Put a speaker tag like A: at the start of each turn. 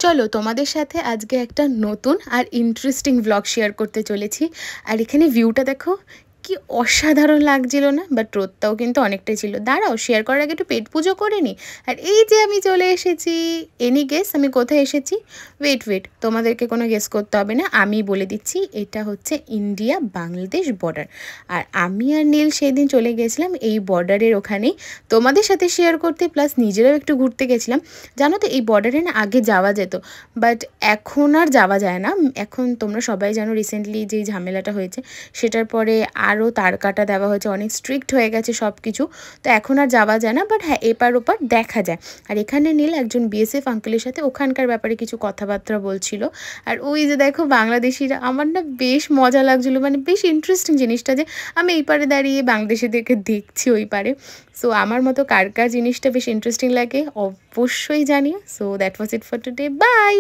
A: চলো তোমাদের সাথে আজকে একটা নতুন আর ইন্টারেস্টিং ব্লগ শেয়ার করতে চলেছি। আর এখানে ভিউটা দেখো কি অসাধারণ লাগছিল না? বাট রোদটাও কিন্তু অনেকটাই ছিল। দাঁড়াও, শেয়ার করার আগে একটু পেট পুজো করে নিই। আর এই যে আমি চলে এসেছি। এনি গেস আমি কোথায় এসেছি? ওয়েট, তোমাদেরকে কোনো গেস করতে হবে না, আমি বলে দিচ্ছি। এটা হচ্ছে ইন্ডিয়া বাংলাদেশ বর্ডার। আর আমি আর নীল সেই দিন চলে গেছিলাম এই বর্ডারের ওখানেই তোমাদের সাথে শেয়ার করতে, প্লাস নিজেরাও একটু ঘুরতে গেছিলাম। জানো তো এই বর্ডারে না আগে যাওয়া যেত, বাট এখন আর যাওয়া যায় না। এখন তোমরা সবাই জানো রিসেন্টলি যেই ঝামেলাটা হয়েছে সেটার পরে আরও তার কাটা দেওয়া হয়েছে, অনেক স্ট্রিক্ট হয়ে গেছে সব কিছু। তো এখন আর যাওয়া যায় না, বাট হ্যাঁ এপার ওপার দেখা যায়। আর এখানে নীল একজন বিএসএফ আঙ্কেলের সাথে ওখানকার ব্যাপারে কিছু কথাবার্তা বলছিল। আর ওই যে দেখো বাংলাদেশিরা, আমার না বেশ মজা লাগছিলো, মানে বেশ ইন্টারেস্টিং জিনিসটা যে আমি এই পারে দাঁড়িয়ে বাংলাদেশিদেরকে দেখছি ওই পারে। সো আমার মতো কার কার জিনিসটা বেশ ইন্টারেস্টিং লাগে অবশ্যই জানিও। So that was it for today, by.